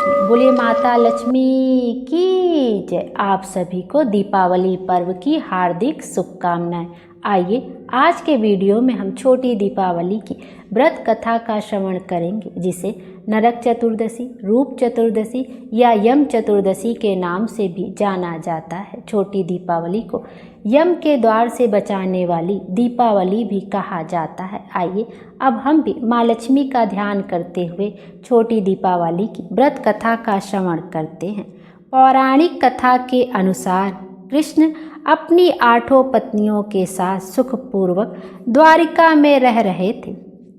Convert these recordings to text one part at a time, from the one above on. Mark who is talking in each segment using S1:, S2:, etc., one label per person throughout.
S1: लक्ष्मी। बोलिए माता लक्ष्मी की जय। आप सभी को दीपावली पर्व की हार्दिक शुभकामनाएं। आइए आज के वीडियो में हम छोटी दीपावली की व्रत कथा का श्रवण करेंगे, जिसे नरक चतुर्दशी, रूप चतुर्दशी या यम चतुर्दशी के नाम से भी जाना जाता है। छोटी दीपावली को यम के द्वार से बचाने वाली दीपावली भी कहा जाता है। आइए अब हम भी माँ लक्ष्मी का ध्यान करते हुए छोटी दीपावली की व्रत कथा का श्रवण करते हैं। पौराणिक कथा के अनुसार कृष्ण अपनी 8 पत्नियों के साथ सुखपूर्वक द्वारिका में रह रहे थे।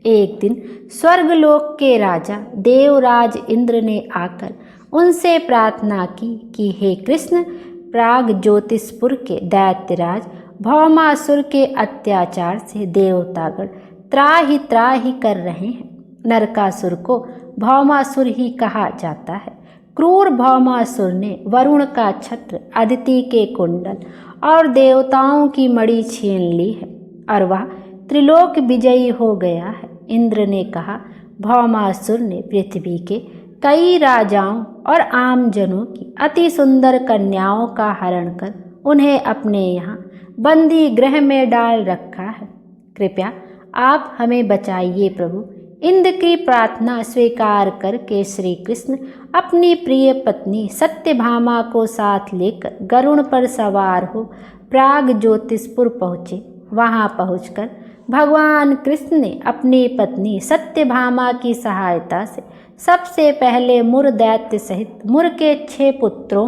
S1: एक दिन स्वर्गलोक के राजा देवराज इंद्र ने आकर उनसे प्रार्थना की कि हे कृष्ण, प्राग ज्योतिषपुर के दैत्यराज भौमासुर के अत्याचार से देवतागण त्राहि त्राहि कर रहे हैं। नरकासुर को भौमासुर ही कहा जाता है। क्रूर भौमासुर ने वरुण का छत्र, अदिति के कुंडल और देवताओं की मणि छीन ली है और वह त्रिलोक विजयी हो गया है। इंद्र ने कहा, भौमासुर ने पृथ्वी के कई राजाओं और आम जनों की अति सुंदर कन्याओं का हरण कर उन्हें अपने यहाँ बंदी गृह में डाल रखा है। कृपया आप हमें बचाइए प्रभु। इंद्र की प्रार्थना स्वीकार करके श्री कृष्ण अपनी प्रिय पत्नी सत्यभामा को साथ लेकर गरुड़ पर सवार हो प्राग ज्योतिषपुर पहुँचे। वहाँ पहुँचकर भगवान कृष्ण ने अपनी पत्नी सत्यभामा की सहायता से सबसे पहले मुर दैत्य सहित मुर के 6 पुत्रों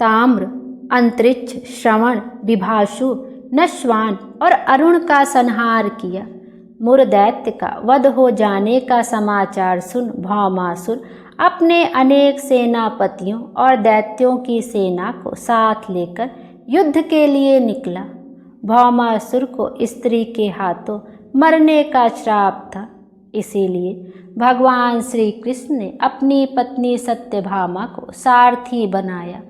S1: ताम्र, अंतरिक्ष, श्रवण, विभाषु, नश्वान और अरुण का संहार किया। मुर दैत्य का वध हो जाने का समाचार सुन भौमासुर अपने अनेक सेनापतियों और दैत्यों की सेना को साथ लेकर युद्ध के लिए निकला। भौमासुर को स्त्री के हाथों मरने का श्राप था, इसीलिए भगवान श्री कृष्ण ने अपनी पत्नी सत्यभामा को सारथी बनाया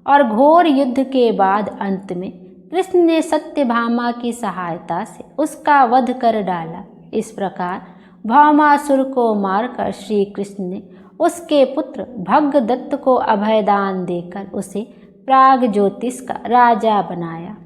S1: और घोर युद्ध के बाद अंत में कृष्ण ने सत्यभामा की सहायता से उसका वध कर डाला। इस प्रकार भौमासुर को मारकर श्री कृष्ण ने उसके पुत्र भगदत्त को अभयदान देकर उसे प्राग ज्योतिष का राजा बनाया।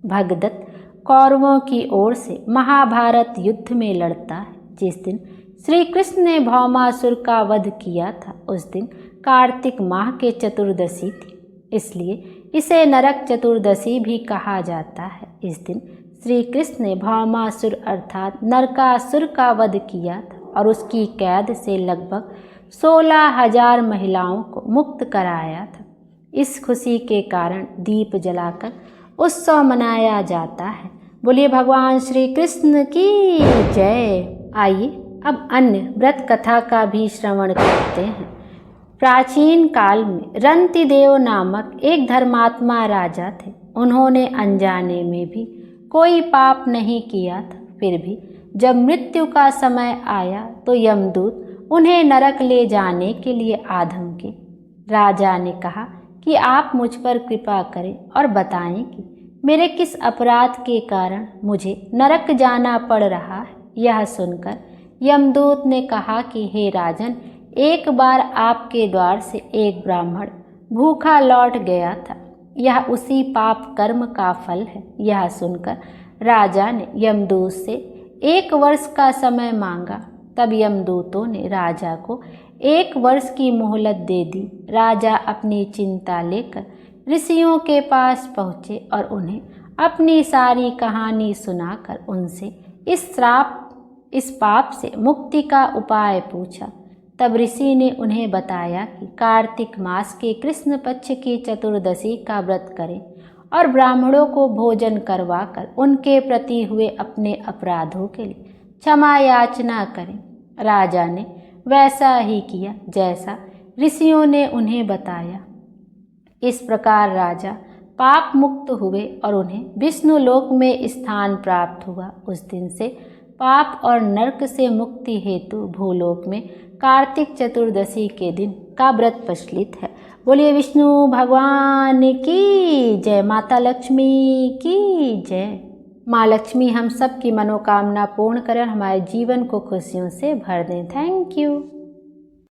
S1: भगदत्त कौरवों की ओर से महाभारत युद्ध में लड़ता है। जिस दिन श्री कृष्ण ने भौमासुर का वध किया था, उस दिन कार्तिक माह के चतुर्दशी थी, इसलिए इसे नरक चतुर्दशी भी कहा जाता है। इस दिन श्री कृष्ण ने भौमासुर अर्थात नरकासुर का वध किया था और उसकी कैद से लगभग 16,000 महिलाओं को मुक्त कराया था। इस खुशी के कारण दीप जलाकर उत्सव मनाया जाता है। बोलिए भगवान श्री कृष्ण की जय। आइए अब अन्य व्रत कथा का भी श्रवण करते हैं। प्राचीन काल में रंतिदेव नामक एक धर्मात्मा राजा थे। उन्होंने अनजाने में भी कोई पाप नहीं किया था। फिर भी जब मृत्यु का समय आया तो यमदूत उन्हें नरक ले जाने के लिए आधम के। राजा ने कहा कि आप मुझ पर कृपा करें और बताएं कि मेरे किस अपराध के कारण मुझे नरक जाना पड़ रहा है। यह सुनकर यमदूत ने कहा कि हे राजन, एक बार आपके द्वार से एक ब्राह्मण भूखा लौट गया था। यह उसी पाप कर्म का फल है। यह सुनकर राजा ने यमदूत से 1 वर्ष का समय मांगा। तब यमदूतों ने राजा को 1 वर्ष की मोहलत दे दी। राजा अपनी चिंता लेकर ऋषियों के पास पहुँचे और उन्हें अपनी सारी कहानी सुनाकर उनसे इस पाप से मुक्ति का उपाय पूछा। तब ऋषि ने उन्हें बताया कि कार्तिक मास के कृष्ण पक्ष की चतुर्दशी का व्रत करें और ब्राह्मणों को भोजन करवाकर उनके प्रति हुए अपने अपराधों के लिए क्षमा याचना करें। राजा ने वैसा ही किया जैसा ऋषियों ने उन्हें बताया। इस प्रकार राजा पाप मुक्त हुए और उन्हें विष्णु लोक में स्थान प्राप्त हुआ। उस दिन से पाप और नरक से मुक्ति हेतु भूलोक में कार्तिक चतुर्दशी के दिन का व्रत प्रचलित है। बोलिए विष्णु भगवान की जय। माता लक्ष्मी की जय। माँ लक्ष्मी हम सब की मनोकामना पूर्ण करें, हमारे जीवन को खुशियों से भर दें। Thank you.